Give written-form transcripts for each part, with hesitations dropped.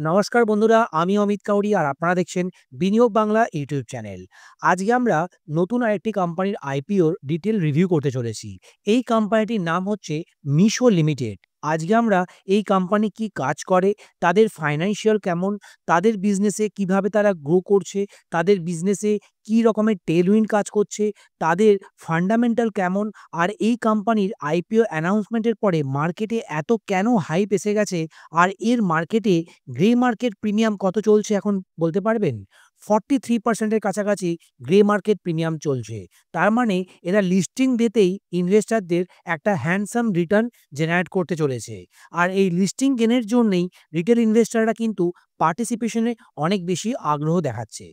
নমস্কার বন্ধুরা, আমি অমিত কাউরি আর আপনারা দেখছেন বিনিয়োগ বাংলা ইউটিউব চ্যানেল। আজকে আমরা নতুন আরেকটি কোম্পানির আইপিওর ডিটেল রিভিউ করতে চলেছি। এই কোম্পানিটির নাম হচ্ছে মিশো লিমিটেড। আজকে আমরা এই কোম্পানি কি কাজ করে, তাদের ফাইন্যান্সিয়াল কেমন, তাদের বিজনেসে কিভাবে তারা গ্রো করছে, তাদের বিজনেসে কি রকমের টেলউইন্ড কাজ করছে, তাদের ফান্ডামেন্টাল কেমন, আর এই কোম্পানির আইপিও অ্যানাউন্সমেন্টের পরে মার্কেটে এত কেন হাইপ এসে গেছে, আর এর মার্কেটে গ্রে মার্কেট প্রিমিয়াম কত চলছে এখন বলতে পারবেন? 43% এর কাছাকাছি গ্রে মার্কেট প্রিমিয়াম চলছে। তার মানে এরা লিস্টিং ডেতেই ইনভেস্টরদের একটা হ্যান্ডসাম রিটার্ন জেনারেট করতে চলেছে। আর এই লিস্টিং গেনের জন্যেই রিটেল ইনভেস্টররা কিন্তু পার্টিসিপেশনে অনেক বেশি আগ্রহ দেখাচ্ছে।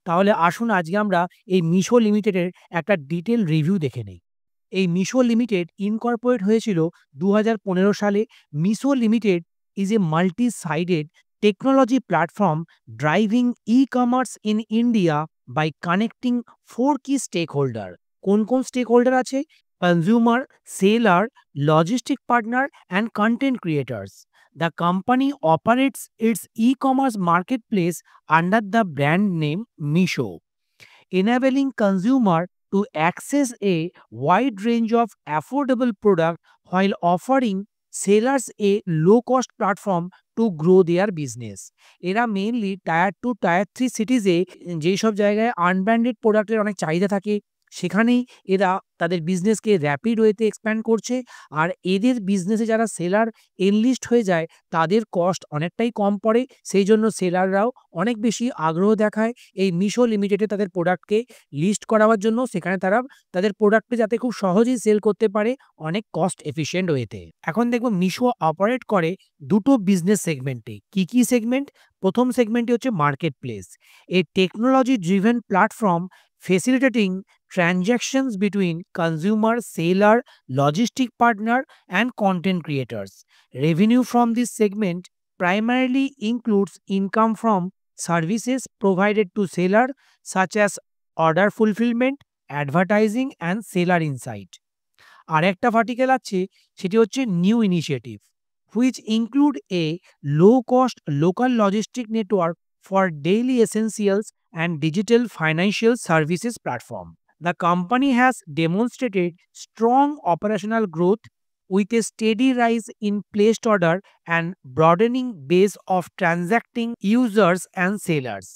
তাহলে আসুন আজকে আমরা এই মিশো লিমিটেডের একটা ডিটেল রিভিউ দেখে নেই। এই মিশো লিমিটেড ইনকর্পোরেট হয়েছিল 2015 সালে। Meesho limited is a multi-sided technology platform driving e-commerce in India by connecting four key stakeholder. কোন stakeholder আছে? Consumer, seller, logistic partner and content creators. The company operates its e-commerce marketplace under the brand name Misho, enabling consumer to access a wide range of affordable product while offering sellers a low-cost platform to grow their business. এরা mainly tyre 2 tyre 3 সিটিজে যেই সব জায়গায় unbranded প্রোডাক্টের অনেক চাহিদা থাকে সেখানেই এরা তাদের বিজনেসকে র্যাপিড ওয়েতে এক্সপ্যান্ড করছে। আর এদের বিজনেসে যারা সেলার এনলিস্ট হয়ে যায় তাদের কস্ট অনেকটাই কম পড়ে, সেই জন্য সেলাররাও অনেক বেশি আগ্রহ দেখায় এই মিশো লিমিটেডে তাদের প্রোডাক্টকে লিস্ট করাবার জন্য। সেখানে তারা তাদের প্রোডাক্টকে যাতে খুব সহজেই সেল করতে পারে অনেক কস্ট এফিশিয়েন্ট ওয়েতে। এখন দেখব মিশো অপারেট করে দুটো বিজনেস সেগমেন্টে। কি সেগমেন্ট? প্রথম সেগমেন্টটি হচ্ছে market place, a technology driven platform facilitating transactions between consumer, seller, logistic partner, and content creators. Revenue from this segment primarily includes income from services provided to seller such as order fulfillment, advertising, and seller insight. আরেকটা vertical আছে, সেটি হচ্ছে new initiative, which include a low-cost local logistic network for daily essentials and digital financial services platform. The company has demonstrated strong operational growth with a steady rise in placed order and broadening base of transacting users and sellers.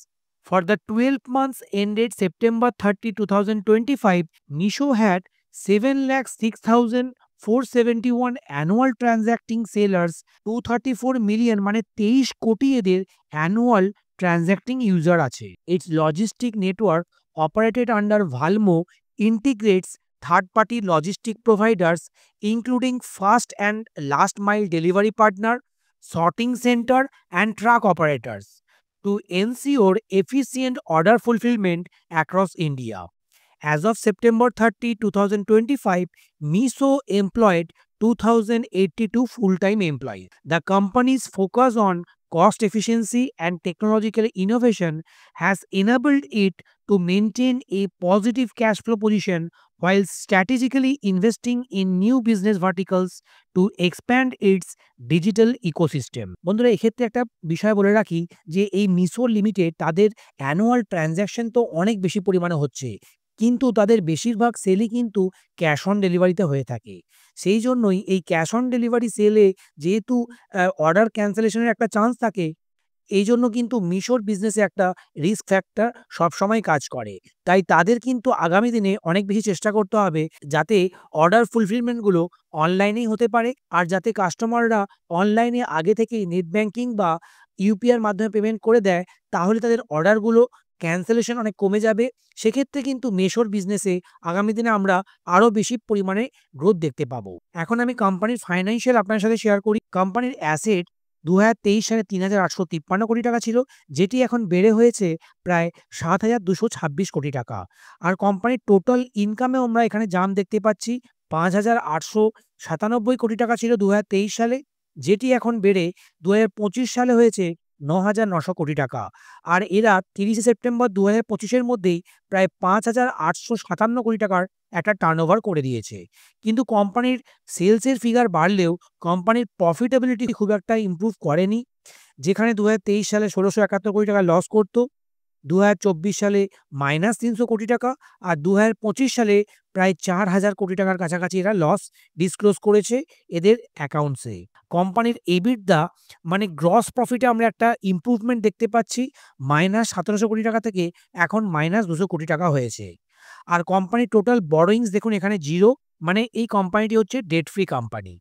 For the 12 months ended September 30, 2025, Misho had 7,06,471 annual transacting sellers, 234 million মানে 23 কোটি এদের annual ট্রানজ্যাক্টিং user আছে। Its logistic network operated under Valmo integrates third-party logistic providers including first and last mile delivery partner, sorting center and truck operators to ensure efficient order fulfillment across India. As of September 30, 2025, Miso employed 2,082 full-time employees. The company's focus on cost efficiency and technological innovation has enabled it to maintain a positive cash flow position while strategically investing in new business verticals to expand its digital ecosystem. বন্ধুরা, এক্ষেত্রে একটা বিষয় বলে রাখি যে এই Meesho limited তাদের annual transaction তো অনেক বেশি পরিমাণে হচ্ছে, কিন্তু তাদের বেশিরভাগ সেলই কিন্তু ক্যাশ অন ডেলিভারিতে হয়ে থাকে। সেই জন্যই এই ক্যাশ অন ডেলিভারি সেলে যেহেতু অর্ডার ক্যান্সেলেশনের একটা চান্স থাকে, এই জন্য কিন্তু মিশোর বিজনেসে একটা রিস্ক ফ্যাক্টর সবসময় কাজ করে। তাই তাদের কিন্তু আগামী দিনে অনেক বেশি চেষ্টা করতে হবে যাতে অর্ডার ফুলফিলমেন্টগুলো অনলাইনেই হতে পারে, আর যাতে কাস্টমাররা অনলাইনে আগে থেকেই নেট ব্যাংকিং বা ইউপিআইয়ের মাধ্যমে পেমেন্ট করে দেয়, তাহলে তাদের অর্ডারগুলো ক্যান্সেলেশন অনেক কমে যাবে। সেক্ষেত্রে কিন্তু মিশোর বিজনেসে আগামী দিনে আমরা আরও বেশি পরিমাণে গ্রোথ দেখতে পাবো। এখন আমি কোম্পানির ফাইন্যান্সিয়াল আপনার সাথে শেয়ার করি। কোম্পানির অ্যাসেট 2023 সালে 3,853 কোটি টাকা ছিল, যেটি এখন বেড়ে হয়েছে প্রায় 7,226 কোটি টাকা। আর কোম্পানির টোটাল ইনকামেও আমরা এখানে জাম্প দেখতে পাচ্ছি। 5,897 কোটি টাকা ছিল 2023 সালে, যেটি এখন বেড়ে 2025 সালে হয়েছে 9,900 কোটি টাকা। আর এরা 30 সেপ্টেম্বর 2025-এর মধ্যেই প্রায় 5,857 কোটি টাকার একটা টার্নওভার করে দিয়েছে। কিন্তু কোম্পানির সেলসের ফিগার বাড়লেও কোম্পানির প্রফিটেবিলিটি খুব একটা ইমপ্রুভ করেনি। যেখানে 2023 সালে ১৬৭১ কোটি টাকা লস করত, 2024 সালে -৩০০ কোটি টাকা আর 2025 সালে প্রায় ৪,০০০ কোটি টাকার কাছাকাছি এরা লস ডিসক্লোজ করেছে এদের অ্যাকাউন্টসে। কোম্পানির EBITDA মানে গ্রস প্রফিটে আমরা একটা ইমপ্রুভমেন্ট দেখতে পাচ্ছি, -১৭০০ কোটি টাকা থেকে এখন -২০০ কোটি টাকা হয়েছে। আর কোম্পানির টোটাল বরোইংস দেখুন এখানে 0, মানে এই কোম্পানিটি হচ্ছে ডেট ফ্রি কোম্পানি।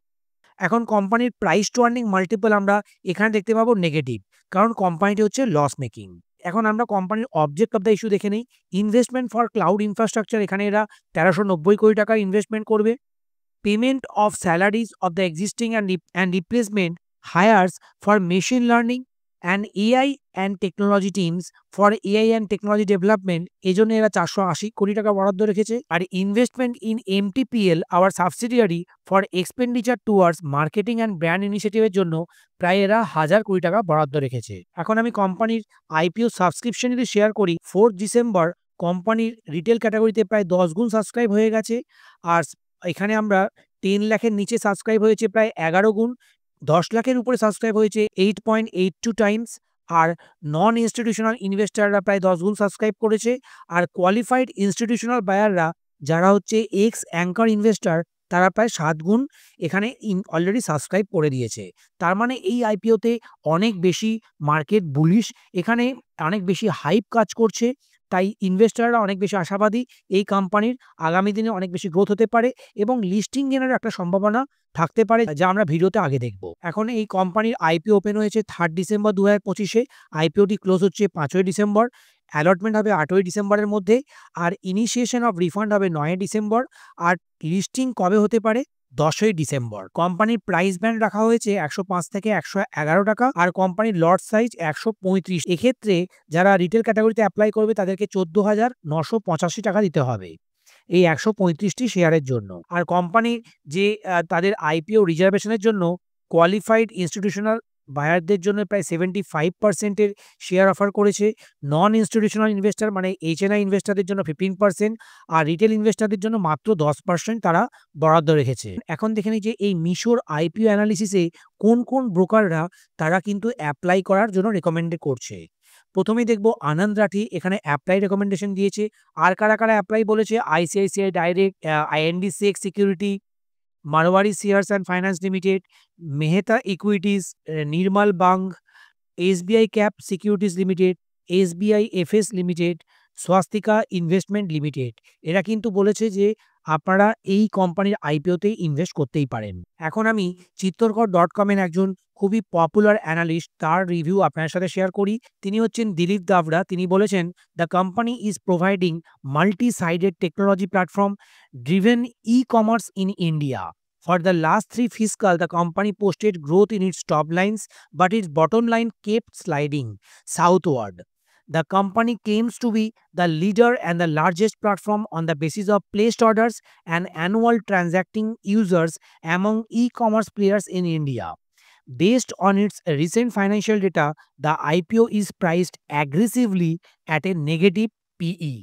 এখন কোম্পানির প্রাইস টু আর্নিং মাল্টিপল আমরা এখানে দেখতে পাবো নেগেটিভ, কারণ কোম্পানিটি হচ্ছে লস মেকিং। এখন আমরা কোম্পানির অবজেক্ট অফ দ্য ইস্যু দেখে নেই। ইনভেস্টমেন্ট ফর ক্লাউড ইনফ্রাস্ট্রাকচার, এখানে এরা ১৩৯০ কোটি টাকা ইনভেস্টমেন্ট করবে। Payment of salaries of the existing and replacement hires for machine learning and AI and technology teams for AI and technology development, এজন্য এরা ৪৮০ কোটি টাকা বরাদ্দ রেখেছে। আর investment in MTPL our subsidiary for expenditure towards marketing and brand ইনিশিয়েটিভের জন্য প্রায় এরা ১,০০০ কোটি টাকা বরাদ্দ রেখেছে। এখন আমি কোম্পানির আইপিও সাবস্ক্রিপশন যদি শেয়ার করি, 4 ডিসেম্বর কোম্পানির রিটেল ক্যাটাগরিতে প্রায় ১০ গুণ সাবস্ক্রাইব হয়ে গেছে। আর এখানে আমরা 10 লাখের নিচে সাবস্ক্রাইব হয়েছে প্রায় ১১ গুণ, ১০ লাখের উপরে সাবস্ক্রাইব হয়েছে 8.82 টাইমস। আর নন ইনস্টিটিউশনাল ইনভেস্টাররা প্রায় ১০ গুণ সাবস্ক্রাইব করেছে। আর কোয়ালিফাইড ইনস্টিটিউশনাল বায়াররা যারা হচ্ছে এক্স অ্যাঙ্কার ইনভেস্টার, তারা প্রায় ৭ গুণ এখানে অলরেডি সাবস্ক্রাইব করে দিয়েছে। তার মানে এই আইপিওতে অনেক বেশি মার্কেট বুলিশ, এখানে অনেক বেশি হাইপ কাজ করছে। তাই ইনভেস্টাররা অনেক বেশি আশাবাদী এই কোম্পানির আগামী দিনে অনেক বেশি গ্রোথ হতে পারে এবং লিস্টিং গেনের একটা সম্ভাবনা থাকতে পারে, যা আমরা ভিডিওতে আগে দেখব। এখন এই কোম্পানির আইপিও ওপেন হয়েছে 3 ডিসেম্বর 2025-এ, আইপিওটি ক্লোজ হচ্ছে 5ই ডিসেম্বর, অ্যালটমেন্ট হবে 8ই ডিসেম্বরের মধ্যে, আর ইনিশিয়েশন অফ রিফান্ড হবে 9ই ডিসেম্বর। আর লিস্টিং কবে হতে পারে? 10ই ডিসেম্বর। কোম্পানির প্রাইস ব্যান্ড রাখা হয়েছে ১০৫ থেকে ১১১ টাকা, আর কোম্পানির লট সাইজ ১৩৫। এক্ষেত্রে যারা রিটেল ক্যাটাগরিতে অ্যাপ্লাই করবে তাদেরকে ১৪,৯৮৫ টাকা দিতে হবে এই ১৩৫টি শেয়ারের জন্য। আর কোম্পানির যে তাদের আইপিও রিজার্ভেশনের জন্য কোয়ালিফাইড ইনস্টিটিউশনাল বায়ারদের জন্য প্রায় 75% এর শেয়ার অফার করেছে। নন ইনস্টিটিউশনাল ইনভেস্টর মানে এইচএনআই ইনভেস্টরদের জন্য 15%, আর রিটেল ইনভেস্টরদের জন্য মাত্র 10% তারা বরাদ্দ রেখেছে। এখন দেখে নিই যে এই মিশোর আইপিও অ্যানালিসিসে কোন কোন ব্রোকাররা তারা কিন্তু অ্যাপ্লাই করার জন্য রেকমেন্ডেড করছে। প্রথমেই দেখব আনন্দ রাঠি এখানে অ্যাপ্লাই রেকমেন্ডেশন দিয়েছে। আর কারা কারা অ্যাপ্লাই বলেছে? আইসিআইসিআই ডাইরেক্ট, আইএনডিসিএক্স security, Marwari shares and finance limited, Mehta equities, Nirmal Bang, SBI cap securities limited, SBI FS limited, Swastika investment limited. এরা কিন্তু বলেছে যে আপনারা এই কোম্পানির আইপিওতেই ইনভেস্ট করতেই পারেন। এখন আমি চিত্তরকর.com-এর একজন খুবই পপুলার অ্যানালিস্ট তার রিভিউ আপনার সাথে শেয়ার করি। তিনি হচ্ছেন দিলীপ দাভরা। তিনি বলেছেন, the company is providing multi sided technology platform driven e-commerce in India. For the last 3 fiscal, the company posted growth in its top lines, but its bottom line kept sliding southward. The company claims to be the leader and the largest platform on the basis of placed orders and annual transacting users among e-commerce players in India. Based on its recent financial data, the IPO is priced aggressively at a negative PE.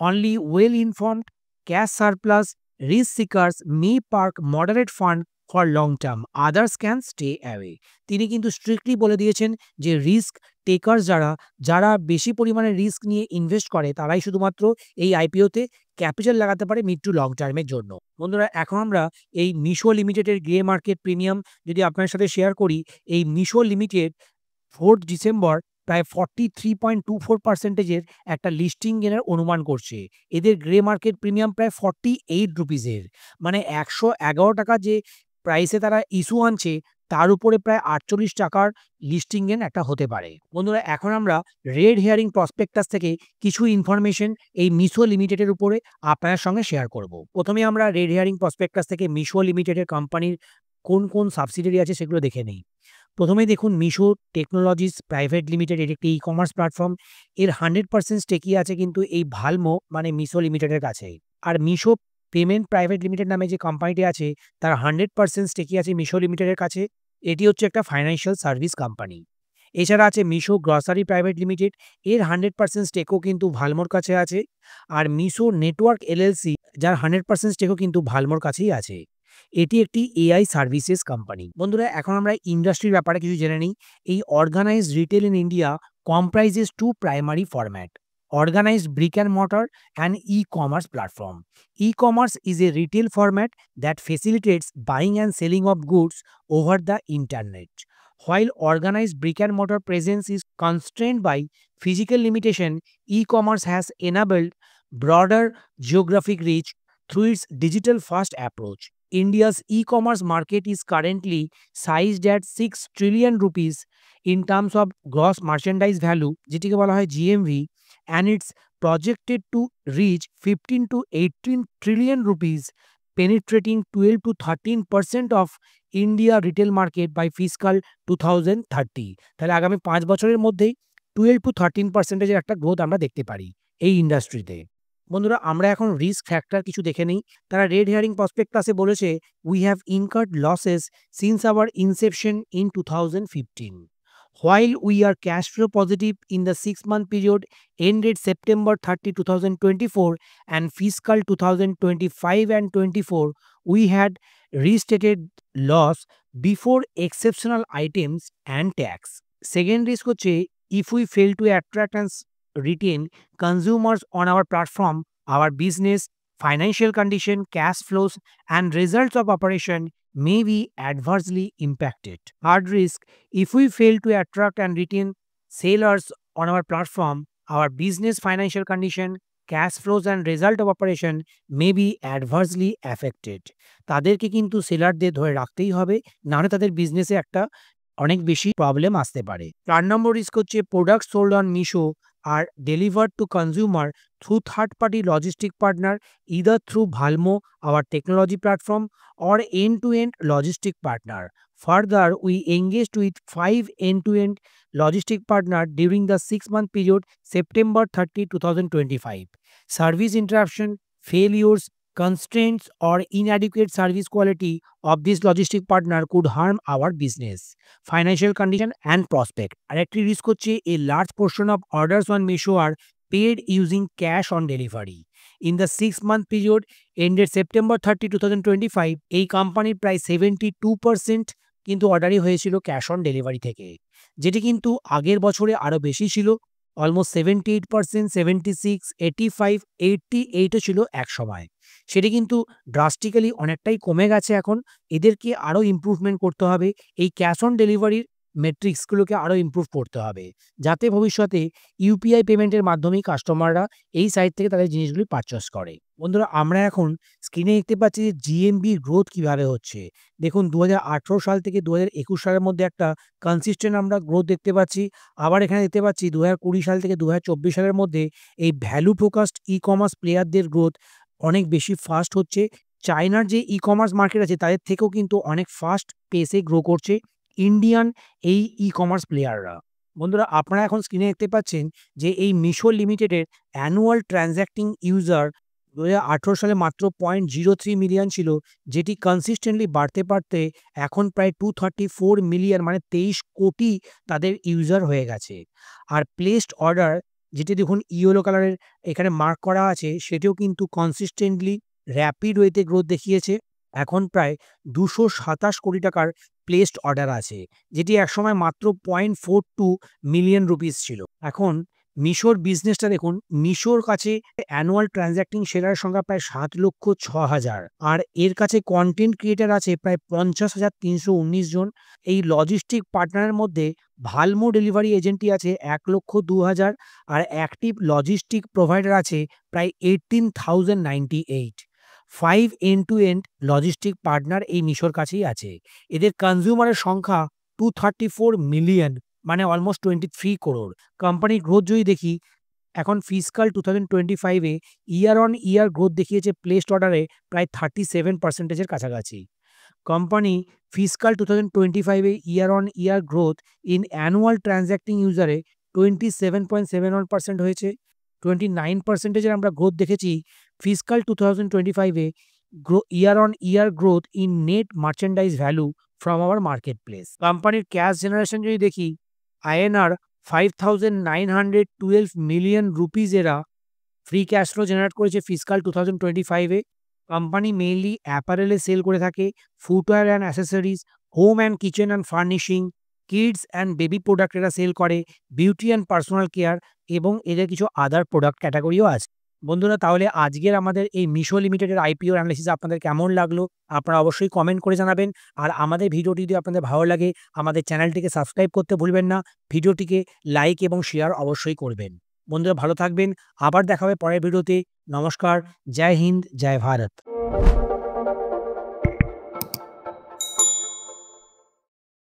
Only well-informed, cash surplus, risk seekers may park moderate fund for long term. Others can stay away. তিনি কিন্তু strictly বলে দিয়েছেন যে risk টেকার যারা বেশি পরিমাণে risk নিয়ে invest করে তারাই শুধুমাত্র এই আইপিওতে ক্যাপিটাল লাগাতে পারে মিড টু লং টার্মের জন্য। বন্ধুরা, এখন আমরা এই মিশো লিমিটেডের গ্রে মার্কেট প্রিমিয়াম যদি আপনার সাথে শেয়ার করি, এই মিশো লিমিটেড 4 ডিসেম্বর প্রায় 43.24%-এর একটা লিস্টিং গেনের অনুমান করছে। এদের গ্রে মার্কেট প্রিমিয়াম প্রায় 48 রুপিসের, মানে ১১১ টাকা যে প্রাইসে তারা ইস্যু আনছে তার উপরে প্রায় ৪৮ টাকার লিস্টিং গেন একটা হতে পারে। বন্ধুরা, এখন আমরা রেড হেয়ারিং প্রসপেক্টাস থেকে কিছু ইনফরমেশন এই মিশো লিমিটেডের উপরে আপনার সঙ্গে শেয়ার করব। প্রথমে আমরা রেড হেয়ারিং প্রসপেক্টাস থেকে মিশো লিমিটেডের কোম্পানির কোন কোন সাবসিডিয়ারি আছে সেগুলো দেখে নেই। প্রথমে দেখুন মিশো টেকনোলজিস প্রাইভেট লিমিটেড, এর একটি ই-কমার্স প্ল্যাটফর্ম। এর 100% স্টেকই আছে কিন্তু এই ভালমো মানে মিশো লিমিটেডের কাছে। আর মিশো পেমেন্ট প্রাইভেট লিমিটেড নামে যে কোম্পানিটি আছে তার 100% স্টেকই আছে মিশো লিমিটেডের কাছে। এটি হচ্ছে একটা ফাইন্যান্সিয়াল সার্ভিস কোম্পানি। এছাড়া আছে মিশো গ্রসারি প্রাইভেট লিমিটেড, এর 100% স্টেকও কিন্তু ভালমোর কাছে আছে। আর মিশো নেটওয়ার্ক এলএলসি, যার 100% স্টেকও কিন্তু ভালমোর কাছেই আছে। এটি একটি এআই সার্ভিসেস কোম্পানি। বন্ধুরা, এখন আমরা ইন্ডাস্ট্রির ব্যাপারে কিছু জেনে নিই। এই organised retail in India comprises two primary format: organized brick and mortar and e-commerce platform. E-commerce is a retail format that facilitates buying and selling of goods over the internet. While organized brick and mortar presence is constrained by physical limitation, e-commerce has enabled broader geographic reach through its digital first approach. India's e-commerce market is currently sized at 6 trillion rupees in terms of gross merchandise value, যেটিকে বলা হয় জিএমভি, and it's projected to reach 15 to 18 trillion rupees, penetrating 12 to 13% of India retail market by fiscal 2030. তাহলে আগামী 5 বছরের মধ্যেই 12 to 13% একটা growth আমরা দেখতে পারি এই ইন্ডাস্ট্রিতে। বন্ধুরা, আমরা এখন রিস্ক ফ্যাক্টর কিছু দেখে নিই। তারা রেড হেয়ারিং প্রসপেক্টাসে বলেছে, we have incurred losses since our inception in 2015. While we are cash flow positive in the 6-month period ended September 30, 2024 and fiscal 2025 and 24, we had restated loss before exceptional items and tax. Second risk হচ্ছে, if we fail to attract and retain consumers on our platform, our business, financial condition, cash flows, and results of operation may be adversely impacted. Third risk, if we fail to attract and retain sellers on our platform, our business, financial condition, cash flows, and result of operation may be adversely affected. তাদেরকে কিন্তু সেলারদের ধরে রাখতেই হবে, নাহলে তাদের বিজনেসে একটা অনেক বেশি প্রবলেম আসতে পারে। 4 নম্বর রিস্ক হচ্ছে, প্রোডাক্ট সোল্ড অন মিশো আর delivered to consumer through third party logistic partner, either through Valmo, our technology platform, or end-to-end logistic partner. Further, we engaged with 5 end-to-end logistic partners during the 6-month period September 30, 2025. Service interruption, failures, constraints, or inadequate service quality of this logistic partner could harm our business, financial condition, and prospect. আরেকটি risk হচ্ছে, a large portion of orders on Meesho are paid using cash on delivery. In the 6-month period ended September 30, 2025, এই কোম্পানির প্রায় 72% কিন্তু অর্ডারই হয়েছিল cash on delivery থেকে, যেটি কিন্তু আগের বছরে আরও বেশি ছিল। অলমোস্ট 78%, 76, 85, 88ও ছিল এক সময়। সেটি কিন্তু ড্রাস্টিক্যালি অনেকটাই কমে গেছে এখন। এদেরকে আরও ইমপ্রুভমেন্ট করতে হবে। এই ক্যাশ অন ডেলিভারির মেট্রিক্সগুলোকে আরও ইমপ্রুভ করতে হবে, যাতে ভবিষ্যতে ইউপিআই পেমেন্টের মাধ্যমেই কাস্টমাররা এই সাইট থেকে তাদের জিনিসগুলি পারচেস করে। বন্ধুরা, আমরা এখন স্ক্রিনে দেখতে পাচ্ছি যে জিএমভি গ্রোথ কিভাবে হচ্ছে। দেখুন, 2018 সাল থেকে 2021 সালের মধ্যে একটা কনসিস্টেন্ট আমরা গ্রোথ দেখতে পাচ্ছি। আবার এখানে দেখতে পাচ্ছি 2020 সাল থেকে 2024 সালের মধ্যে এই ভ্যালু ফোকাসড ই-কমার্স প্লেয়ারদের গ্রোথ অনেক বেশি ফাস্ট হচ্ছে। চায়নার যে ই-কমার্স মার্কেট আছে তাদের থেকেও কিন্তু অনেক ফাস্ট পেসে গ্রো করছে ইন্ডিয়ান এই ই-কমার্স প্লেয়াররা। বন্ধুরা, আপনারা এখন স্ক্রিনে দেখতে পাচ্ছেন যে এই মিশো লিমিটেডের অ্যানুয়াল ট্রানজ্যাক্টিং ইউজার 2018 সালে মাত্র 0.03 মিলিয়ন ছিল, যেটি কনসিস্টেন্টলি বাড়তে বাড়তে এখন প্রায় 234 মিলিয়ন, মানে 23 কোটি তাদের ইউজার হয়ে গেছে। আর প্লেসড অর্ডার, যেটি দেখুন ইয়েলো কালারের এখানে মার্ক করা আছে, সেটিও কিন্তু কনসিস্টেন্টলি র্যাপিড ওয়েতে গ্রোথ দেখিয়েছে। এখন প্রায় 227 কোটি টাকার প্লেসড অর্ডার আছে, যেটি একসময় মাত্র 0.42 মিলিয়ন রুপিস ছিল। এখন মিশোর বিজনেসটা দেখুন, মিশোর কাছে অ্যানুয়াল ট্রানজ্যাক্টিং সেলারের সংখ্যা প্রায় 7,06,000, আর এর কাছে কন্টেন্ট ক্রিয়েটার আছে প্রায় 50,319 জন। এই লজিস্টিক পার্টনারের মধ্যে ভালমো ডেলিভারি এজেন্টই আছে 1,02,000, আর অ্যাক্টিভ লজিস্টিক প্রোভাইডার আছে প্রায় 18,098। 5 এন্ড-টু-এন্ড লজিস্টিক পার্টনার এই মিশোর কাছেই আছে। এদের কনজিউমারের সংখ্যা 234 মিলিয়ন, মানে অলমোস্ট 23 করোড়। কোম্পানির গ্রোথ যদি দেখি, এখন ফিসকাল 2025-এ ইয়ার অন ইয়ার গ্রোথ দেখিয়েছে প্লেসড অর্ডারে প্রায় 37%-এর কাছাকাছি। কোম্পানি ফিসকাল 2025-এ year on year growth in annual transacting ইউজারে 27.71% হয়েছে। 29%-এর আমরা গ্রোথ দেখেছি ফিসকাল 2025-এ year on year growth in net merchandise value from our market place. কোম্পানির ক্যাশ জেনারেশন যদি দেখি, INR 5,912 মিলিয়ন রুপিস এরা ফ্রি ক্যাশ ফ্লো জেনারেট করেছে ফিসকাল 2025-এ। কোম্পানি মেইনলি অ্যাপারেলে সেল করে থাকে, footwear and accessories, home and kitchen and furnishing, kids and baby product এরা সেল করে, বিউটি অ্যান্ড পার্সোনাল কেয়ার এবং এদের কিছু আদার প্রোডাক্ট ক্যাটাগরিও আছে। বন্ধুরা, তাহলে আজকের আমাদের এই মিশো লিমিটেডের আইপিও অ্যানালিসিস আপনাদের কেমন লাগলো? আপনারা অবশ্যই কমেন্ট করে জানাবেন। আর আমাদের ভিডিওটি যদি আপনাদের ভালো লাগে, আমাদের চ্যানেলটিকে সাবস্ক্রাইব করতে ভুলবেন না। ভিডিওটিকে লাইক এবং শেয়ার অবশ্যই করবেন। বন্ধুরা, ভালো থাকবেন। আবার দেখা হবে পরের ভিডিওতে। নমস্কার। জয় হিন্দ, জয় ভারত।